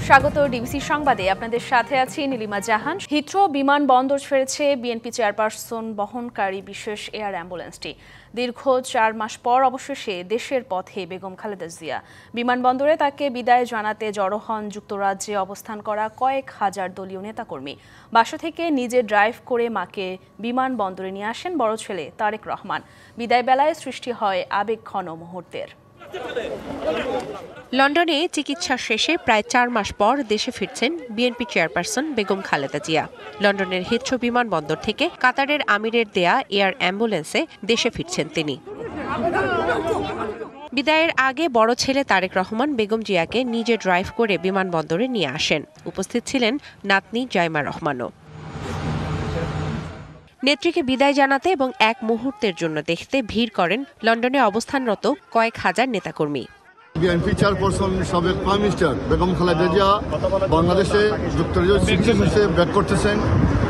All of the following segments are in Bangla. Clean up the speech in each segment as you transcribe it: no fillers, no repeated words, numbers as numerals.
স্বাগত ডিবিসি সংবাদে আপনাদের সাথে আছি নীলিমা জাহান। হিথ্রো বিমানবন্দর ছেড়েছে বিএনপি চেয়ারপারসন বহনকারী বিশেষ এয়ার অ্যাম্বুলেন্সটি। দীর্ঘ ৪ মাস পর অবশেষে দেশের পথে বেগম খালেদা জিয়া। বিমানবন্দরে তাকে বিদায় জানাতে জড়ো হন যুক্তরাজ্যে অবস্থান করা কয়েক হাজার দলীয় নেতাকর্মী। বাসা থেকে নিজে ড্রাইভ করে মাকে বিমানবন্দরে নিয়ে আসেন বড় ছেলে তারেক রহমান। বিদায় বেলায় সৃষ্টি হয় আবেগঘন মুহূর্তের। লন্ডনে চিকিৎসা শেষে প্রায় ৪ মাস পর দেশে ফিরছেন বিএনপি চেয়ারপারসন বেগম খালেদা জিয়া। লন্ডনের হিথ্রো বিমানবন্দর থেকে কাতারের আমিরের দেয়া এয়ার অ্যাম্বুলেন্সে দেশে ফিরছেন তিনি। বিদায়ের আগে বড় ছেলে তারেক রহমান বেগম জিয়াকে নিজে ড্রাইভ করে বিমানবন্দরে নিয়ে আসেন। উপস্থিত ছিলেন নাতনি জাইমা রহমানও। নেত্রীকে বিদায় জানাতে এবং এক মুহূর্তের জন্য দেখতে ভিড় করেন লন্ডনে অবস্থানরত কয়েক হাজার নেতাকর্মী। বিএনপি চেয়ারপারসন সাবেক প্রাইম মিনিস্টার বেগম খালেদা জিয়া বাংলাদেশে যুক্তরাজ্য চিকিৎসা শেষে ব্যাক করতেছেন।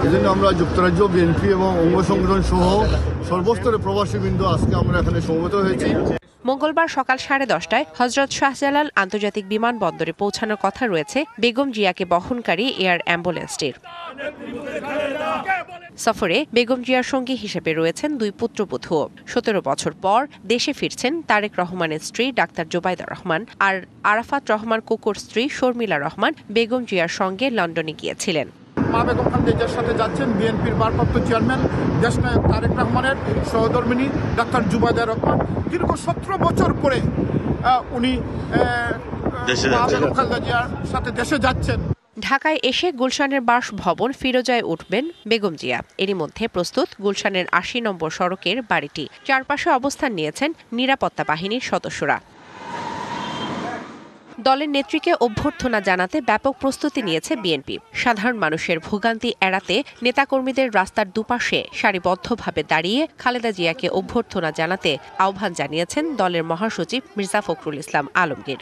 এই জন্য আমরা যুক্তরাজ্য বিএনপি এবং অঙ্গ সংগঠন সহ সর্বস্তরের প্রবাসীবৃন্দ আজকে আমরা এখানে সমবেত হয়েছি। মঙ্গলবার সকাল 10:30টায় হযরত শাহজালাল আন্তর্জাতিক বিমানবন্দরে পৌঁছানোর কথা রয়েছে বেগম জিয়াকে বহনকারী এয়ার অ্যাম্বুলেন্সটির। সফরে বেগম জিয়ার সঙ্গী হিসেবে রয়েছেন 2 পুত্রবধূ। 17 বছর পর দেশে ফিরছেন তারেক রহমানের স্ত্রী ডাক্তার জোবাইদা রহমান আর আরাফাত রহমান কোকোর স্ত্রী শর্মিলা রহমান বেগম জিয়ার সঙ্গে লন্ডনে গিয়েছিলেন। মা বেগম খালেদা জিয়ার সাথে যাচ্ছেন বিএনপির ভারপ্রাপ্ত চেয়ারম্যান দেশনায়ক তারেক রহমানের সহধর্মিণী ডাক্তার জুবাইদা রহমান। দীর্ঘ 17 বছর পরে উনি মা বেগম খালেদা জিয়ার সাথে দেশে যাচ্ছেন। ঢাকায় এসে গুলশানের বাসভবন ফিরোজায় উঠবেন বেগম জিয়া। এরই মধ্যে প্রস্তুত গুলশানের ৮০ নম্বর সড়কের বাড়িটি। চারপাশে অবস্থান নিয়েছেন নিরাপত্তা বাহিনীর সদস্যরা। দলের নেত্রীকে অভ্যর্থনা জানাতে ব্যাপক প্রস্তুতি নিয়েছে বিএনপি। সাধারণ মানুষের ভোগান্তি এড়াতে নেতাকর্মীদের রাস্তার দুপাশে সারিবদ্ধভাবে দাঁড়িয়ে খালেদা জিয়াকে অভ্যর্থনা জানাতে আহ্বান জানিয়েছেন দলের মহাসচিব মির্জা ফখরুল ইসলাম আলমগীর।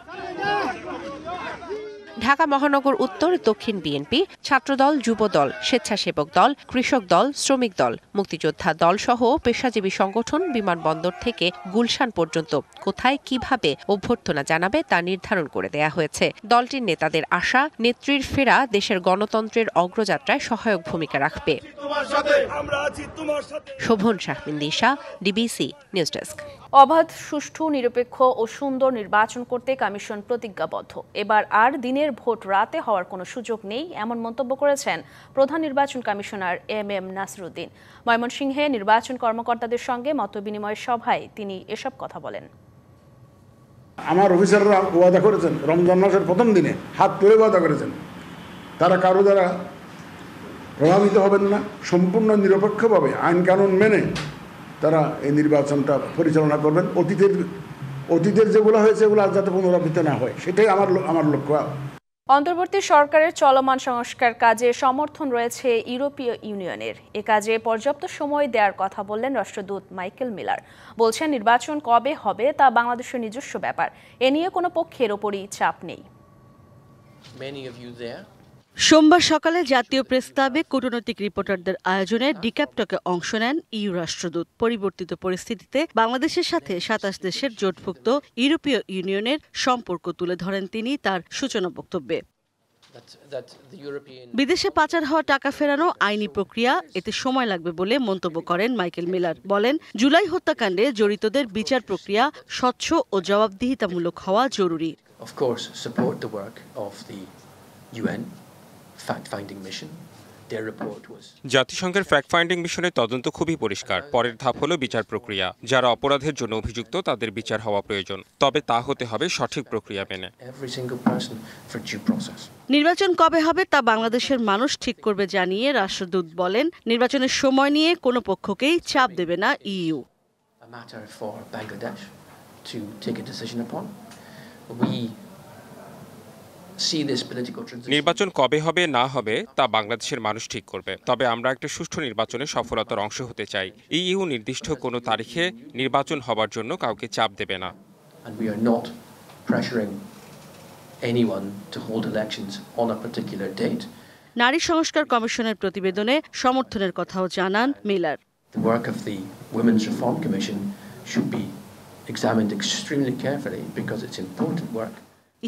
ঢাকা মহানগর উত্তর দক্ষিণ বিএনপি, ছাত্রদল, যুবদল, স্বেচ্ছাসেবক দল, কৃষক দল, শ্রমিক দল, মুক্তিযোদ্ধা দল সহ পেশাজীবী সংগঠন বিমানবন্দর থেকে গুলশান পর্যন্ত কোথায় কিভাবে অভ্যর্থনা জানাবে তা নির্ধারণ করে দেয়া হয়েছে। দলটির নেতাদের আশা, নেত্রীর ফেরা দেশের গণতন্ত্রের অগ্রযাত্রায় সহায়ক ভূমিকা রাখবে। শোভন শাহমিন দিশা, ডিবিসি নিউজ ডেস্ক। অবাধ, সুষ্ঠু, নিরপেক্ষ ও সুন্দর নির্বাচন করতে কমিশন প্রতিজ্ঞাবদ্ধ। এবার আর দিনের ভোট রাতে হওয়ার কোনো সুযোগ নেই, এমন মন্তব্য করেছেন প্রধান নির্বাচন কমিশনার এম নাসিরউদ্দিন। ময়মনসিংহে নির্বাচন কর্মকর্তাদের সঙ্গে মতবিনিময় সভায় তিনি এসব কথা বলেন। আমার অফিসাররা ওয়াদা করেছেন, রমজান মাসের প্রথম দিনে হাত তুলে ওয়াদা করেছেন তারা কারো দ্বারা প্রভাবিত হবেন না, সম্পূর্ণ নিরপেক্ষভাবে আইন কানুন মেনে তারা এই নির্বাচনটা পরিচালনা করবেন। অতীতের যেগুলো হয়েছে এগুলো আর যাতে পুনরাবৃত্তি না হয়, সেটাই আমার লক্ষ্য। অন্তর্বর্তী সরকারের চলমান সংস্কার কাজে সমর্থন রয়েছে ইউরোপীয় ইউনিয়নের। এ কাজে পর্যাপ্ত সময় দেওয়ার কথা বললেন রাষ্ট্রদূত মাইকেল মিলার। বলছেন নির্বাচন কবে হবে তা বাংলাদেশের নিজস্ব ব্যাপার, এ নিয়ে কোনো পক্ষের ওপরই চাপ নেই। সোমবার সকালে জাতীয় প্রেস ক্লাবে কূটনৈতিক রিপোর্টারদের আয়োজনে ডিক্যাপটকে অংশ নেন ইউ রাষ্ট্রদূত। পরিবর্তিত পরিস্থিতিতে বাংলাদেশের সাথে ২৭ দেশের জোটভুক্ত ইউরোপীয় ইউনিয়নের সম্পর্ক তুলে ধরেন তিনি তার সূচনা বক্তব্যে। বিদেশে পাচার হওয়া টাকা ফেরানো আইনি প্রক্রিয়া, এতে সময় লাগবে বলে মন্তব্য করেন মাইকেল মিলার। বলেন, জুলাই হত্যাকাণ্ডে জড়িতদের বিচার প্রক্রিয়া স্বচ্ছ ও জবাবদিহিতামূলক হওয়া জরুরি। জাতিসংঘের ফ্যাক্ট ফাইন্ডিং মিশনের তদন্ত খুবই পরিষ্কার। পরের ধাপ হলো বিচার প্রক্রিয়া। যারা অপরাধের জন্য অভিযুক্ত তাদের বিচার হওয়া প্রয়োজন, তবে তা হতে হবে সঠিক প্রক্রিয়া মেনে। নির্বাচন কবে হবে তা বাংলাদেশের মানুষ ঠিক করবে জানিয়ে রাষ্ট্রদূত বলেন, নির্বাচনের সময় নিয়ে কোনো পক্ষকেই চাপ দেবে না ইইউ। নির্বাচন কবে হবে না হবে তা বাংলাদেশের মানুষ ঠিক করবে, তবে আমরা একটা সুষ্ঠু নির্বাচনে সফলতার অংশ হতে চাই। ইইউ নির্দিষ্ট কোনো তারিখে নির্বাচন হবার জন্য কাউকে চাপ দেবে না। নারী সংস্কার কমিশনের প্রতিবেদনে সমর্থনের কথাও জানান মিলার।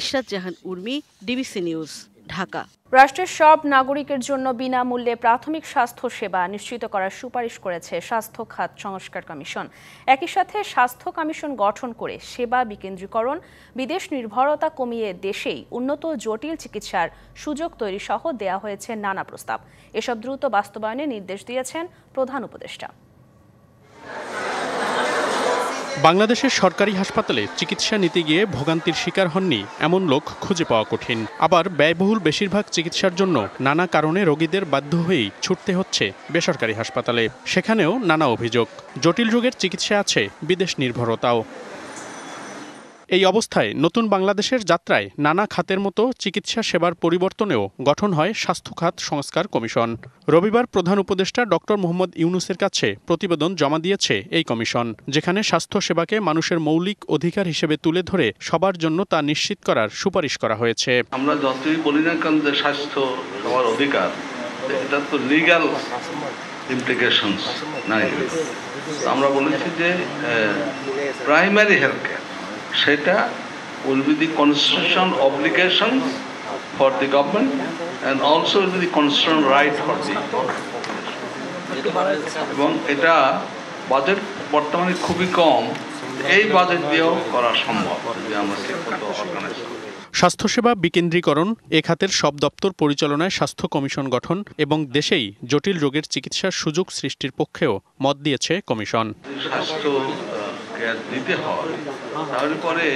ইশরাত জাহান উর্মি, ডিবিসি নিউজ। ঢাকা। রাষ্ট্রের সব নাগরিকের জন্য বিনামূল্যে প্রাথমিক স্বাস্থ্য সেবা নিশ্চিত করার সুপারিশ করেছে স্বাস্থ্য খাত সংস্কার কমিশন। একই সাথে স্বাস্থ্য কমিশন গঠন করে সেবা বিকেন্দ্রীকরণ, বিদেশ নির্ভরতা কমিয়ে দেশেই উন্নত জটিল চিকিৎসার সুযোগ তৈরি সহ দেয়া হয়েছে নানা প্রস্তাব। এসব দ্রুত বাস্তবায়নের নির্দেশ দিয়েছেন প্রধান উপদেষ্টা। বাংলাদেশের সরকারি হাসপাতালে চিকিৎসা নিতে গিয়ে ভোগান্তির শিকার হননি এমন লোক খুঁজে পাওয়া কঠিন। আবার ব্যয়বহুল বেশিরভাগ চিকিৎসার জন্য নানা কারণে রোগীদের বাধ্য হয়েই ছুটতে হচ্ছে বেসরকারি হাসপাতালে। সেখানেও নানা অভিযোগ, জটিল রোগের চিকিৎসা আছে বিদেশ নির্ভরতাও। এই অবস্থায় নতুন বাংলাদেশের যাত্রায় নানা খাতের মতো চিকিৎসা সেবার পরিবর্তনেও গঠন হয় স্বাস্থ্য খাত সংস্কার কমিশন। রবিবার প্রধান উপদেষ্টা ডক্টর মোহাম্মদ ইউনূসের কাছে প্রতিবেদন জমা দিয়েছে এই কমিশন, যেখানে স্বাস্থ্য সেবাকে মানুষের মৌলিক অধিকার হিসেবে তুলে ধরে সবার জন্য তা নিশ্চিত করার সুপারিশ করা হয়েছে। আমরা যতই বলি না কেন যে স্বাস্থ্য সবার অধিকার, এটা তো লিগ্যাল ইমপ্লিকেশনস নাই। আমরা বলেছি যে প্রাইমারি হেলথ কেয়ার সেটা will be the constitutional obligation for the government and also will be the constitutional right for the এবং এটা বাজেট বর্তমানে খুবই কম, এই বাজেট দিয়েও করা সম্ভব যদি আমরা অর্গানাইজ করি। স্বাস্থ্যসেবা বিকেন্দ্রীকরণ, এ খাতের সব দপ্তর পরিচালনায় স্বাস্থ্য কমিশন গঠন এবং দেশেই জটিল রোগের চিকিৎসার সুযোগ সৃষ্টির পক্ষেও মত দিয়েছে কমিশন। স্বাস্থ্য কেয়ার দিতে হয় তাহলে পরে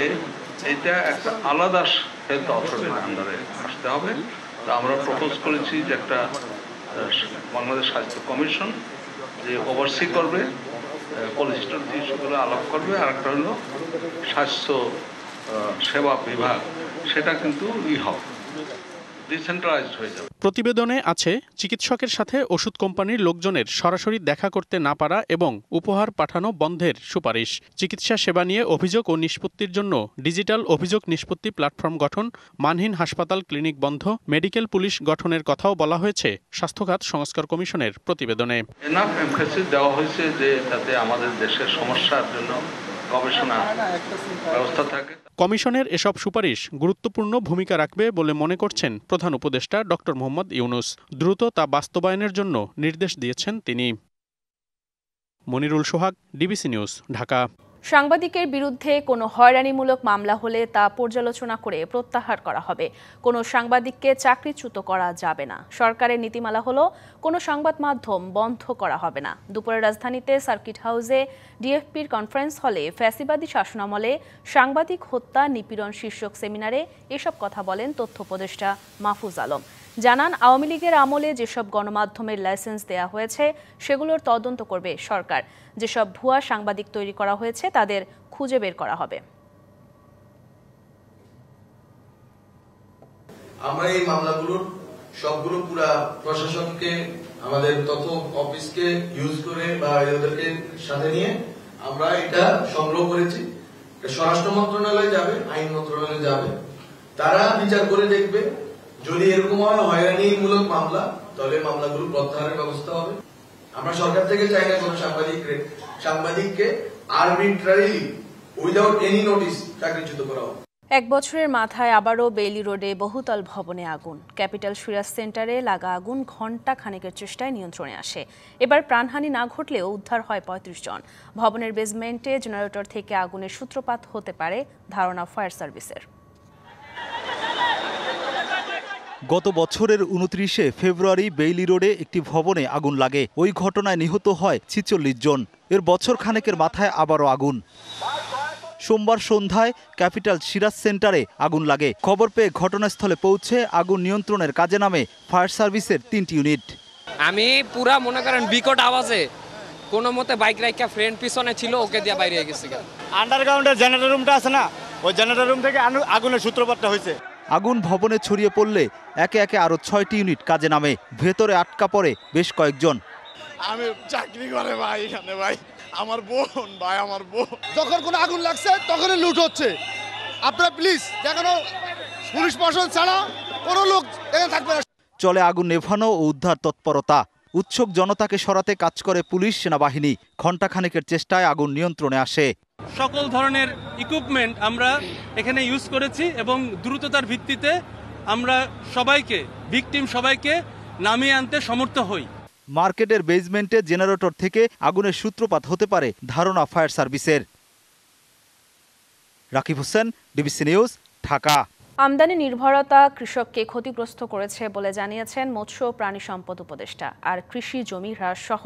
এটা একটা আলাদা হেলথ অথরিটির আন্ডারে আসতে হবে। তা আমরা প্রপোজ করেছি যে একটা বাংলাদেশ স্বাস্থ্য কমিশন যে ওভারসি করবে, পলিসিটার ইস্যুগুলো আলাপ করবে, আর একটা হলো স্বাস্থ্য সেবা বিভাগ, সেটা কিন্তু হবে ডিসেন্ট্রালাইজড হয়ে যাবে। প্রতিবেদনে আছে চিকিৎসকের সাথে ওষুধ কোম্পানির লোকজনের সরাসরি দেখা করতে না পারা এবং উপহার পাঠানো বন্ধের সুপারিশ, চিকিৎসা সেবা নিয়ে অভিযোগ ও নিষ্পত্তির জন্য ডিজিটাল অভিযোগ নিষ্পত্তি প্ল্যাটফর্ম গঠন, মানহীন হাসপাতাল ক্লিনিক বন্ধ, মেডিকেল পুলিশ গঠনের কথাও বলা হয়েছে স্বাস্থ্যখাত সংস্কার কমিশনের প্রতিবেদনে। এনাফ এমফেসিস দেওয়া হয়েছে যে তাতে আমাদের দেশের সমস্যার জন্য গবেষণা ব্যবস্থা থাকে। কমিশনের এসব সুপারিশ গুরুত্বপূর্ণ ভূমিকা রাখবে বলে মনে করছেন প্রধান উপদেষ্টা ডক্টর মোহাম্মদ ইউনূস। দ্রুত তা বাস্তবায়নের জন্য নির্দেশ দিয়েছেন তিনি। মনিরুল সোহাগ, ডিবিসি নিউজ, ঢাকা। সাংবাদিকের বিরুদ্ধে কোনো হয়রানিমূলক মামলা হলে তা পর্যালোচনা করে প্রত্যাহার করা হবে। কোনো সাংবাদিককে চাকরিচ্যুত করা যাবে না। সরকারের নীতিমালা হলো কোনো সংবাদ মাধ্যম বন্ধ করা হবে না। দুপুরে রাজধানীতে সার্কিট হাউসে ডিএফপির কনফারেন্স হলে ফ্যাসিবাদী শাসনামলে সাংবাদিক হত্যা নিপীড়ন শীর্ষক সেমিনারে এসব কথা বলেন তথ্য উপদেষ্টা মাহফুজ আলম। জানান, আওয়ামী লীগের আমলে যেসব গণমাধ্যমের লাইসেন্স দেয়া হয়েছে সেগুলোর তদন্ত করবে সরকার। যেসব ভুয়া সাংবাদিক তৈরি করা হয়েছে তাদের খুঁজে বের করা হবে। আমরা এই মামলাগুলোর সবগুলো পুরা প্রশাসনকে, আমাদের তথ্য অফিসকে ইউজ করে বা এদেরকে সাথে নিয়ে আমরা এটা সংগ্রহ করেছি। স্বরাষ্ট্র মন্ত্রণালয়ে যাবে, আইন মন্ত্রণালয়ে যাবে, তারা বিচার করে দেখবে। যদি এরকম হয় হয়রানিমূলক মামলা, তাহলে মামলাগুলো প্রত্যাহারের ব্যবস্থা হবে। আমরা সরকার থেকে চাই না কোন সাংবাদিককে আরবিট্রারিলি উইদাউট এনি নোটিস চাকরিচ্যুত করা হবে। এক বছরের মাথায় আবারও বেইলি রোডে বহুতল ভবনে আগুন। ক্যাপিটাল সিরাজ সেন্টারে লাগা আগুন ঘণ্টা খানেকের চেষ্টায় নিয়ন্ত্রণে আসে। এবার প্রাণহানি না ঘটলেও উদ্ধার হয় ৩৫ জন। ভবনের বেসমেন্টে জেনারেটর থেকে আগুনের সূত্রপাত হতে পারে ধারণা ফায়ার সার্ভিসের। গত বছরের ২৯শে ফেব্রুয়ারি বেইলি রোডে একটি ভবনে আগুন লাগে। ওই ঘটনায় নিহত হয় ৪৬ জন। এর বছর খানেকের মাথায় আবারও আগুন। সোমবার সন্ধ্যায় ক্যাপিটাল সিরাজ সেন্টারে আগুন লাগে। খবর পেয়ে ঘটনাস্থলে পৌঁছে আগুন নিয়ন্ত্রণের কাজে নামে ফায়ার সার্ভিসের ৩টি ইউনিট। আমি পুরা মনে করেন বিকট আওয়াজে কোনো মতে বাইক রাইকা ফ্রেন্ড পিছনে ছিল, ওকে দিয়ে বাইরে গেছে। আন্ডারগ্রাউন্ডের জেনারেটর রুমটা আছে না, ওই জেনারেটর রুম থেকে আগুনের সূত্রপাতটা হয়েছে। আগুন ভবনে ছড়িয়ে পড়লে একে একে আরো ৬টি ইউনিট কাজে নামে। ভেতরে আটকা পড়ে বেশ কয়েকজন। আমি চাকরি করে ভাই, এখানে ভাই আমার বোন, ভাই আমার বোন। যখন কোনো আগুন লাগছে তখনই লুট হচ্ছে। আপনারা প্লিজ দেখেন, পুলিশ প্রশাসন ছাড়া কোনো লোক এখানে থাকবে না। চলে আগুন নেভানো ও উদ্ধার তৎপরতা। উৎসুক জনতাকে সরাতে কাজ করে পুলিশ সেনাবাহিনী। ঘণ্টাখানেকের চেষ্টায় আগুন নিয়ন্ত্রণে আসে। সকল ধরনের ইকুইপমেন্ট আমরা এখানে ইউজ করেছি এবং দ্রুততার ভিত্তিতে আমরা সবাইকে ভিকটিম সবাইকে নামিয়ে আনতে সমর্থ হই। মার্কেটের বেসমেন্টে জেনারেটর থেকে আগুনের সূত্রপাত হতে পারে ধারণা ফায়ার সার্ভিসের। Rakib Hossain, DBC news, Dhaka. আমদানি নির্ভরতা কৃষককে ক্ষতিগ্রস্ত করেছে বলে জানিয়েছেন মৎস্য প্রাণী সম্পদ উপদেষ্টা। আর কৃষি জমি হ্রাস সহ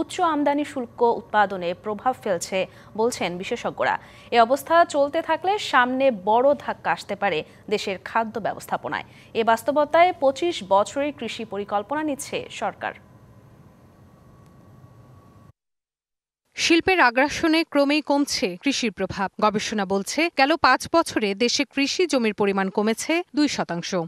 উচ্চ আমদানি শুল্ক উৎপাদনে প্রভাব ফেলছে বলছেন বিশেষজ্ঞরা। এ অবস্থা চলতে থাকলে সামনে বড় ধাক্কা আসতে পারে দেশের খাদ্য ব্যবস্থাপনায়। এ বাস্তবতায় 25 বছরের কৃষি পরিকল্পনা নিচ্ছে সরকার। শিল্পের আগ্রাসনে ক্রমেই কমছে কৃষির প্রভাব। গবেষণা বলছে গেল 5 বছরে দেশে কৃষি জমির পরিমাণ কমেছে 2%।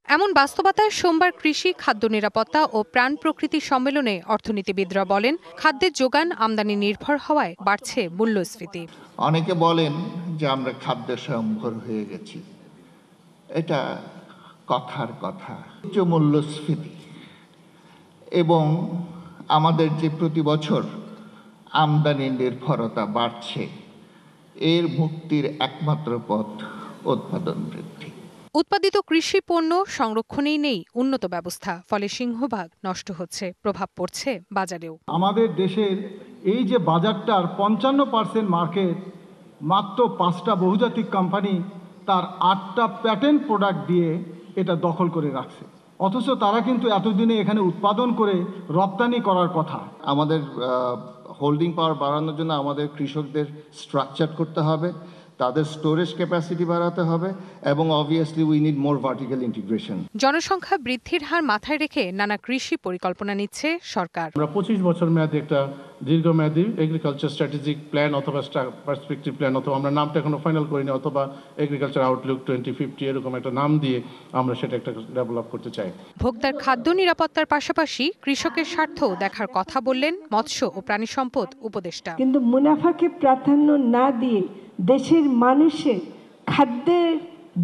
এমন বাস্তবতায় সোমবার কৃষি, খাদ্য নিরাপত্তা ও প্রাণ প্রকৃতি সম্মেলনে অর্থনীতিবিদরা বলেন, খাদ্যের যোগান আমদানি নির্ভর হওয়ায় বাড়ছে মূল্যস্ফীতি। অনেকে বলেন যে আমরা খাদ্য স্বয়ংভর হয়ে গেছি, এটা কথার কথা। উচ্চ মূল্যস্ফীতি এবং আমাদের যে প্রতি বছর আমদানি নির্ভরতা বাড়ছে, এর মুক্তির একমাত্র পথ উৎপাদন বৃদ্ধি। উৎপাদিত কৃষি পণ্য সংরক্ষণেই নেই উন্নত ব্যবস্থা, ফলে সিংহভাগ নষ্ট হচ্ছে, প্রভাব পড়ছে বাজারেও। আমাদের দেশের এই যে বাজারটার 55% মার্কেট, মাত্র 5টা বহুজাতিক কোম্পানি তার 8টা প্যাটেন্ট প্রোডাক্ট দিয়ে এটা দখল করে রাখছে, অথচ তারা কিন্তু এতদিনে এখানে উৎপাদন করে রপ্তানি করার কথা। আমাদের হোল্ডিং পাওয়ার বাড়ানোর জন্য আমাদের কৃষকদের স্ট্রাকচার করতে হবে, তাদের স্টোরেজ ক্যাপাসিটি বাড়াতে হবে এবং obviously we need more vertical integration. জনসংখ্যা বৃদ্ধির হার মাথায় রেখে নানা কৃষি পরিকল্পনা নিচ্ছে সরকার। আমরা 25 বছর মেয়াদী একটা দীর্ঘমেয়াদী এগ্রিকালচার স্ট্র্যাটেজিক প্ল্যান অথবা পার্সপেক্টিভ প্ল্যান, অথবা আমরা নামটা এখনো ফাইনাল করিনি, অথবা এগ্রিকালচার আউটলুক 2050 এরকম একটা নাম দিয়ে আমরা সেটা একটা ডেভেলপ করতে চাই। ভোক্তার খাদ্য নিরাপত্তার পাশাপাশি কৃষকের স্বার্থ দেখার কথা বললেন মৎস্য ও প্রাণী সম্পদ উপদেষ্টা। কিন্তু মুনাফাকে প্রাধান্য না দিয়ে দেশের মানুষের খাদ্যের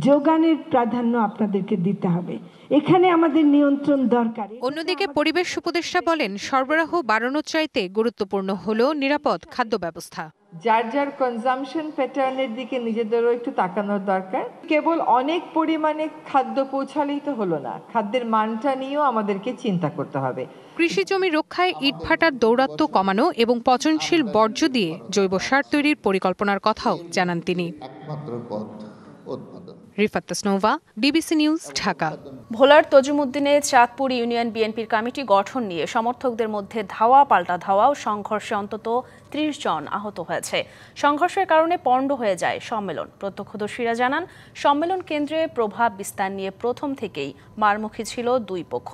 যোগানের প্রাধান্য আপনাদেরকে দিতে হবে, এখানে আমাদের নিয়ন্ত্রণ দরকার। অন্যদিকে পরিবেশ উপদেষ্টা বলেন, সরবরাহ বাড়ানোর চাইতে গুরুত্বপূর্ণ হলো নিরাপদ খাদ্য ব্যবস্থা। যার যার কনজাম্পশন প্যাটার্নের দিকে নিজেদেরও একটু তাকানোর দরকার। কেবল অনেক পরিমাণে খাদ্য পৌঁছালেই তো হলো না, খাদ্যের মানটা নিয়েও আমাদেরকে চিন্তা করতে হবে। কৃষি জমি রক্ষায় ইটভাটার দৌরাত্ম্য কমানো এবং পচনশীল বর্জ্য দিয়ে জৈব সার তৈরির পরিকল্পনার কথাও জানান তিনি। Rifat Tasnova, DBC news, Dhaka. ভোলার তজুমউদ্দিনে চাঁদপুর ইউনিয়ন বিএনপির কমিটি গঠন নিয়ে সমর্থকদের মধ্যে ধাওয়া পাল্টা ধাওয়া ও সংঘর্ষে অন্তত 30 জন আহত হয়েছে। সংঘর্ষের কারণে পণ্ড হয়ে যায় সম্মেলন। প্রত্যক্ষদর্শীরা জানান, সম্মেলন কেন্দ্রে প্রভাব বিস্তার নিয়ে প্রথম থেকেই মারমুখী ছিল দুই পক্ষ।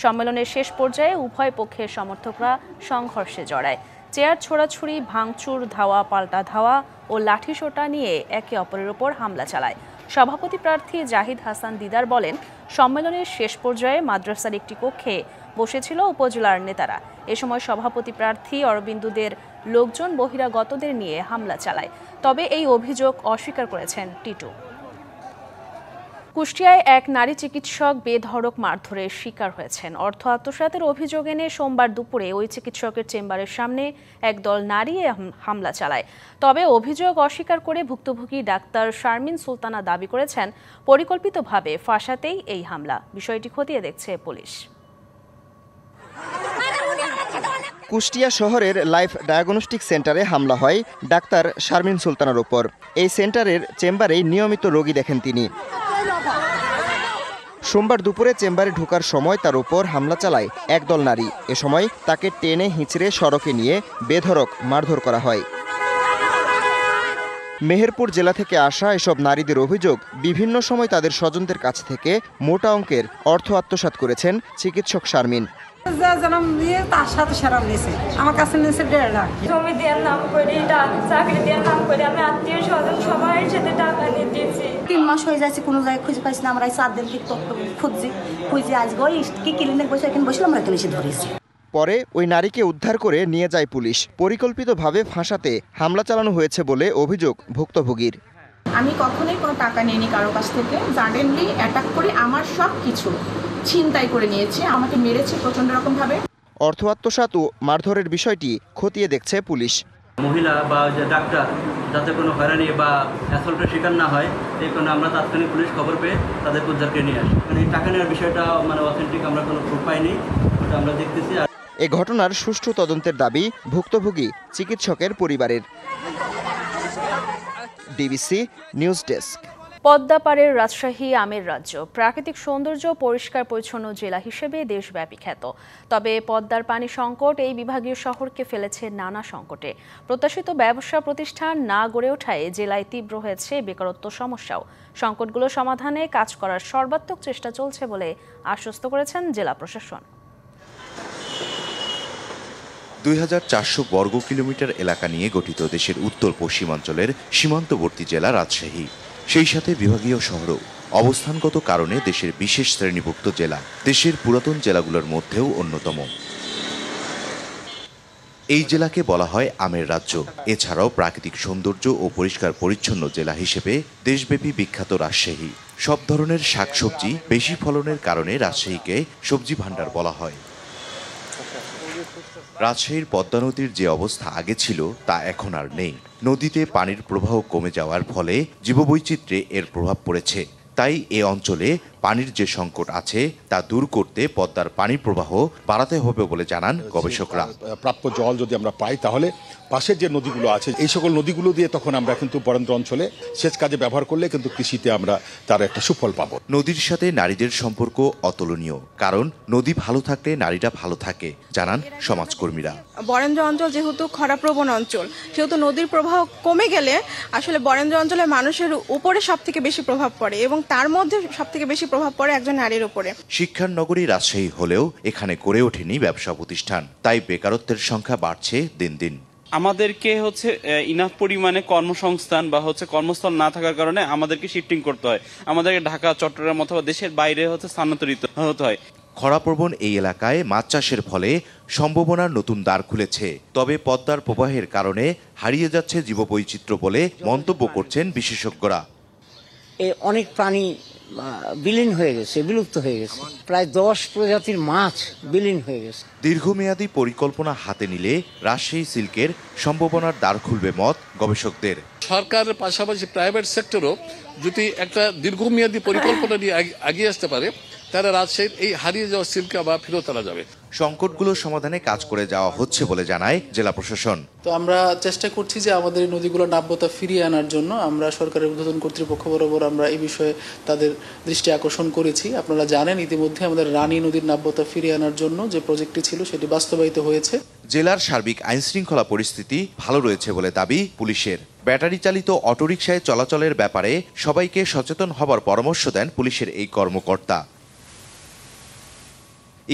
সম্মেলনের শেষ পর্যায়ে উভয় পক্ষের সমর্থকরা সংঘর্ষে জড়ায়। চেয়ার ছোড়াছুড়ি, ভাঙচুর, ধাওয়া পাল্টা ধাওয়া ও লাঠিসোঁটা নিয়ে একে অপরের ওপর হামলা চালায়। সভাপতি প্রার্থী জাহিদ হাসান দিদার বলেন, সম্মেলনের শেষ পর্যায়ে মাদ্রাসার একটি কক্ষে বসেছিল উপজেলার নেতারা। এ সময় সভাপতি প্রার্থী অরবিন্দুদের লোকজন বহিরাগতদের নিয়ে হামলা চালায়। তবে এই অভিযোগ অস্বীকার করেছেন টিটু। কুষ্টিয়ায় এক নারী চিকিৎসক বেধড়ক মারধরের শিকার হয়েছেন। অর্থ আত্মসাতের অভিযোগ এনে সোমবার দুপুরে ওই চিকিৎসকের চেম্বারের সামনে একদল নারী হামলা চালায়। তবে অভিযোগ অস্বীকার করে ভুক্তভোগী ডাক্তার শারমিন সুলতানা দাবি করেছেন, পরিকল্পিতভাবে ফাঁসাতেই এই হামলা। বিষয়টি খতিয়ে দেখছে পুলিশ। কুষ্টিয়া শহরের লাইফ ডায়াগনস্টিক সেন্টারে হামলা হয় ডাক্তার শারমিন সুলতানার ওপর। এই সেন্টারের চেম্বারেই নিয়মিত রোগী দেখেন তিনি। সোমবার দুপুরে চেম্বারে ঢোকার সময় তার উপর হামলা চালায় একদল নারী। এ সময় তাকে টেনে হিঁচড়ে সড়কে নিয়ে বেধড়ক মারধর করা হয়। মেহেরপুর জেলা থেকে আসা এসব নারীদের অভিযোগ, বিভিন্ন সময় তাদের স্বজনদের কাছ থেকে মোটা অঙ্কের অর্থ আত্মসাৎ করেছেন চিকিৎসক শারমিন। তার সাথে সারাম নিয়েছে, আমার কাছে নিয়েছে 1.5 লাখ। জমি দেওয়ার নাম করে, চাকরি দেওয়ার নাম করে আমি আত্মীয় স্বজন সবাই সাথে টাকা নিয়ে দিয়েছি। 3 মাস হয়ে যাচ্ছে, কোনো জায়গায় খুঁজে পাইছি না। আমরা 4 দিন খুঁজছি আজকে ওই কি ক্লিনিক বসে এখানে বসে আমরা এখানে এসে ধরেছি। পরে ওই নারীকে উদ্ধার করে নিয়ে যায় পুলিশ। পরিকল্পিতভাবে ফাঁসাতে হামলা চালানো হয়েছে বলে অভিযোগ ভুক্তভোগীর। আমি কখনোই কোনো টাকা নিইনি কারো কাছ থেকে। সাডেনলি অ্যাটাক করে আমার সব কিছু ছিনতাই করে নিয়েছে, আমাকে মেরেছে প্রচন্ড রকম ভাবে। অর্থ আত্মসাৎ ও মারধরের বিষয়টি খতিয়ে দেখছে পুলিশ। মহিলা বা যে ডাক্তার যাতে কোনো হয়রানি বা অ্যাসল্টের শিকার না হয় এই কারণে আমরা তাৎক্ষণিক পুলিশ খবর পেয়ে তাদের উদ্ধারকে নিয়ে আসি। মানে এই টাকা নেওয়ার বিষয়টা মানে অথেন্টিক আমরা কোনো প্রুফ পাইনি, ওটা আমরা দেখতেছি। এ ঘটনার সুষ্ঠু তদন্তের দাবি ভুক্তভোগী চিকিৎসকের পরিবারের। DBC news desk. পদ্মা পাড়ের রাজশাহী আমের রাজ্য, প্রাকৃতিক সৌন্দর্য, পরিষ্কার পরিচ্ছন্ন জেলা হিসেবে দেশব্যাপী খ্যাত। তবে পদ্মার পানি সংকট এই বিভাগীয় শহরকে ফেলেছে নানা সংকটে। প্রত্যাশিত ব্যবসা প্রতিষ্ঠান না গড়ে ওঠায় জেলায় তীব্র হয়েছে বেকারত্ব সমস্যাও। সংকটগুলো সমাধানে কাজ করার সর্বাত্মক চেষ্টা চলছে বলে আশ্বস্ত করেছেন জেলা প্রশাসন। ২৪০০ বর্গ কিলোমিটার এলাকা নিয়ে গঠিত দেশের উত্তর পশ্চিমাঞ্চলের সীমান্তবর্তী জেলা রাজশাহী, সেই সাথে বিভাগীয় শহরও। অবস্থানগত কারণে দেশের বিশেষ শ্রেণীভুক্ত জেলা, দেশের পুরাতন জেলাগুলোর মধ্যেও অন্যতম। এই জেলাকে বলা হয় আমের রাজ্য। এছাড়াও প্রাকৃতিক সৌন্দর্য ও পরিষ্কার পরিচ্ছন্ন জেলা হিসেবে দেশব্যাপী বিখ্যাত রাজশাহী। সব ধরনের শাকসবজি বেশি ফলনের কারণে রাজশাহীকে সবজি ভাণ্ডার বলা হয়। রাজশাহীর পদ্মা নদীর যে অবস্থা আগে ছিল তা এখন আর নেই। নদীতে পানির প্রবাহ কমে যাওয়ার ফলে জীববৈচিত্র্যে এর প্রভাব পড়েছে। তাই এ অঞ্চলে পানির যে সংকট আছে তা দূর করতে পদ্মার পানি প্রবাহ বাড়াতে হবে বলে জানান গবেষকরা। প্রাপ্য জল যদি আমরা পাই তাহলে পাশের যে নদীগুলো আছে এই সকল নদীগুলো দিয়ে তখন আমরা কিন্তু বরেন্দ্র অঞ্চলে সেচ কাজে ব্যবহার করলে কিন্তু কৃষিতে আমরা তার একটা সুফল পাবো। নদীর সাথে নারীদের সম্পর্ক অতুলনীয়, কারণ নদী ভালো থাকলে নারীরা ভালো থাকে, জানান সমাজকর্মীরা। বরেন্দ্র অঞ্চল যেহেতু খরাপ্রবণ অঞ্চল, সেহেতু নদীর প্রবাহ কমে গেলে আসলে বরেন্দ্র অঞ্চলের মানুষের উপরে সব থেকে বেশি প্রভাব পড়ে এবং তার মধ্যে সব থেকে বেশি প্রভাব পড়ে একজন নারীর উপরে। শিক্ষার নগরী রাজশাহী হলেও এখানে গড়ে ওঠেনি ব্যবসা প্রতিষ্ঠান, তাই বেকারত্বের সংখ্যা বাড়ছে দিন দিন। আমাদেরকে ইনাফ পরিমাণে কর্মসংস্থান বা কর্মস্থল না থাকার কারণে আমাদেরকে শিফটিং করতে হয়। আমাদেরকে ঢাকা, চট্টগ্রাম অথবা দেশের বাইরে স্থানান্তরিত হতে হয়। খরাপ্রবণ এই এলাকায় মাছ চাষের ফলে সম্ভাবনার নতুন দ্বার খুলেছে। তবে পদ্মার প্রবাহের কারণে হারিয়ে যাচ্ছে জীববৈচিত্র্য বলে মন্তব্য করছেন বিশেষজ্ঞরা। অনেক প্রাণী বিলীন হয়ে গেছে, বিলুপ্ত হয়ে গেছে। প্রায় 10 প্রজাতির মাছ বিলীন হয়ে গেছে। দীর্ঘমেয়াদী পরিকল্পনা হাতে নিলে রাজশাহী সিল্কের সম্ভাবনার দ্বার খুলবে মত গবেষকদের। সরকারের পাশাপাশি প্রাইভেট সেক্টরও যদি একটা দীর্ঘমেয়াদী পরিকল্পনা নিয়ে এগিয়ে আসতে পারে তাহলে রাজশাহীর এই হারিয়ে যাওয়া সিল্ক আবার ফেরত আনা যাবে। সংকটগুলো সমাধানে কাজ করে যাওয়া হচ্ছে বলে জানায় জেলা প্রশাসন। তো আমরা চেষ্টা করছি যে আমাদের নদীগুলো নাব্যতা ফিরিয়ে আনার জন্য আমরা সরকারের ঊর্ধ্বতন কর্তৃপক্ষ বরাবর আমরা এই বিষয়ে তাদের দৃষ্টি আকর্ষণ করেছি। আপনারা জানেন ইতিমধ্যে আমাদের রানী নদীর নাব্যতা ফিরিয়ে আনার জন্য যে প্রজেক্টটি ছিল সেটি বাস্তবায়িত হয়েছে। জেলার সার্বিক আইনশৃঙ্খলা পরিস্থিতি ভালো রয়েছে বলে দাবি পুলিশের। ব্যাটারি চালিত অটোরিকশায় চলাচলের ব্যাপারে সবাইকে সচেতন হবার পরামর্শ দেন পুলিশের এই কর্মকর্তা।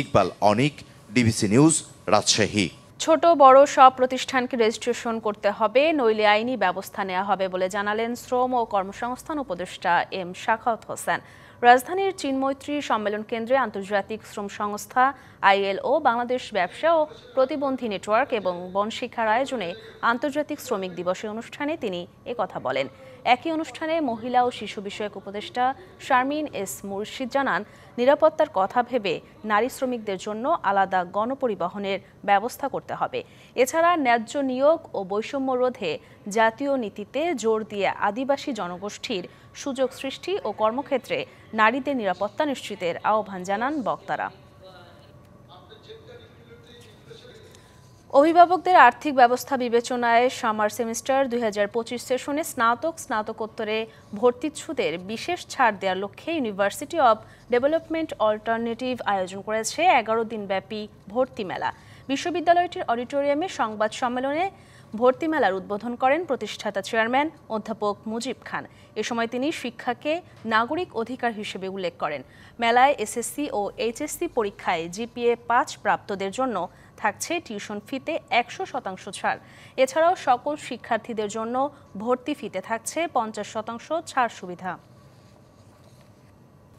ইকবাল অনিক, ডিবিসি নিউজ, রাজশাহী। ছোট বড় সব প্রতিষ্ঠানকে রেজিস্ট্রেশন করতে হবে, নইলে আইনি ব্যবস্থা নেওয়া হবে বলে জানালেন শ্রম ও কর্মসংস্থান উপদেষ্টা এম শাখাওয়াত হোসেন। রাজধানীর চিন্মৈত্রী সম্মেলন কেন্দ্রে আন্তর্জাতিক শ্রম সংস্থা ILO, বাংলাদেশ ব্যবসা ও প্রতিবন্ধী নেটওয়ার্ক এবং বনশিক্ষার আয়োজনে আন্তর্জাতিক শ্রমিক দিবসের অনুষ্ঠানে তিনি একথা বলেন। একই অনুষ্ঠানে মহিলা ও শিশু বিষয়ক উপদেষ্টা শারমিন এস মুর্শিদ জানান, নিরাপত্তার কথা ভেবে নারী শ্রমিকদের জন্য আলাদা গণপরিবহনের ব্যবস্থা করতে হবে। এছাড়া ন্যায্য নিয়োগ ও বৈষম্য রোধে জাতীয় নীতিতে জোর দিয়ে আদিবাসী জনগোষ্ঠীর সুযোগ সৃষ্টি ও কর্মক্ষেত্রে নারীদের নিরাপত্তা নিশ্চিতের আহ্বান জানান বক্তারা। অভিভাবকদের আর্থিক ব্যবস্থা বিবেচনায় সামার সেমিস্টার 2025 সেশনে স্নাতকোত্তরে ভর্তিচ্ছুদের বিশেষ ছাড় দেওয়ার লক্ষ্যে ইউনিভার্সিটি অব ডেভেলপমেন্ট অল্টারনেটিভ আয়োজন করেছে 11 দিনব্যাপী ভর্তি মেলা। বিশ্ববিদ্যালয়টির অডিটোরিয়ামে সংবাদ সম্মেলনে ভর্তি মেলার উদ্বোধন করেন প্রতিষ্ঠাতা চেয়ারম্যান অধ্যাপক মুজিব খান। এ সময় তিনি শিক্ষাকে নাগরিক অধিকার হিসেবে উল্লেখ করেন। মেলায় SSC ও HSC পরীক্ষায় GPA 5 প্রাপ্তদের জন্য থাকছে টিউশন ফিতে 100% ছাড়। এছাড়াও সকল শিক্ষার্থীদের জন্য ভর্তি ফিতে থাকছে 50% ছাড় সুবিধা।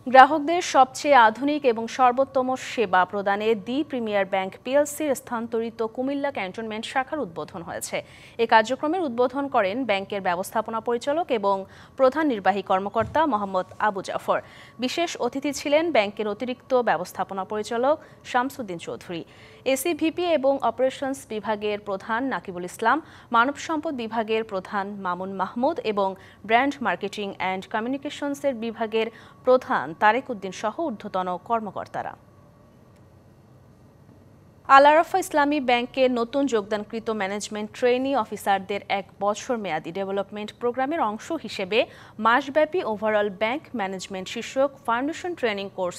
গ্রাহকদের সবচেয়ে আধুনিক এবং সর্বোত্তম সেবা প্রদানে দি প্রিমিয়ার ব্যাংক পিএলসির স্থানান্তরিত কুমিল্লা ক্যান্টনমেন্ট শাখার উদ্বোধন হয়েছে। এই কার্যক্রমের উদ্বোধন করেন ব্যাংকের ব্যবস্থাপনা পরিচালক এবং প্রধান নির্বাহী কর্মকর্তা মোহাম্মদ আবু জাফর। বিশেষ অতিথি ছিলেন ব্যাংকের অতিরিক্ত ব্যবস্থাপনা পরিচালক শামসুদ্দিন চৌধুরী, এসিভিপি এবং অপারেশনস বিভাগের প্রধান নাকিবুল ইসলাম, মানব সম্পদ বিভাগের প্রধান মামুন মাহমুদ এবং ব্র্যান্ড মার্কেটিং অ্যান্ড কমিউনিকেশনসের বিভাগের প্রধান তারেক উদ্দিন সহ ঊর্ধ্বতন কর্মকর্তারা। আল আরাফা ইসলামী ব্যাংকের নতুন যোগদানকৃত ম্যানেজমেন্ট ট্রেনি অফিসারদের 1 বছর মেয়াদী ডেভেলপমেন্ট প্রোগ্রামের অংশ হিসেবে মাসব্যাপী ওভারঅল ব্যাংক ম্যানেজমেন্ট শীর্ষক ফাউন্ডেশন ট্রেনিং কোর্স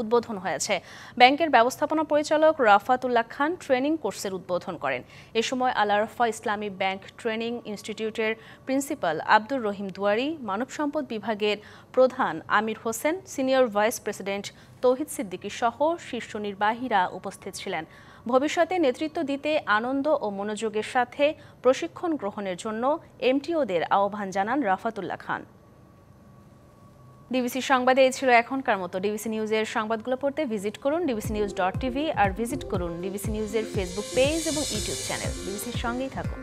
উদ্বোধন হয়েছে। ব্যাংকের ব্যবস্থাপনা পরিচালক রাফাতুল্লাহ খান ট্রেনিং কোর্সের উদ্বোধন করেন। এ সময় আল আরাফা ইসলামী ব্যাংক ট্রেনিং ইনস্টিটিউটের প্রিন্সিপাল আব্দুর রহিম দুয়ারি, মানব সম্পদ বিভাগের প্রধান Amir Hossain, senior vice president তৌহিদ সিদ্দিকী সহ শীর্ষ নির্বাহীরা উপস্থিত ছিলেন। ভবিষ্যতে নেতৃত্ব দিতে আনন্দ ও মনোযোগের সাথে প্রশিক্ষণ গ্রহণের জন্য এমটিওদের আহ্বান জানান রাফাতুল্লাহ খান। ডিবিসি সংবাদে এই ছিল এখনকার মতো। ডিবিসি নিউজের সংবাদগুলো পড়তে ভিজিট করুন dbcnews.tv আর ভিজিট করুন ডিবিসি নিউজের ফেসবুক পেজ এবং ইউটিউব চ্যানেল। ডিবিসির সঙ্গেই থাকুন।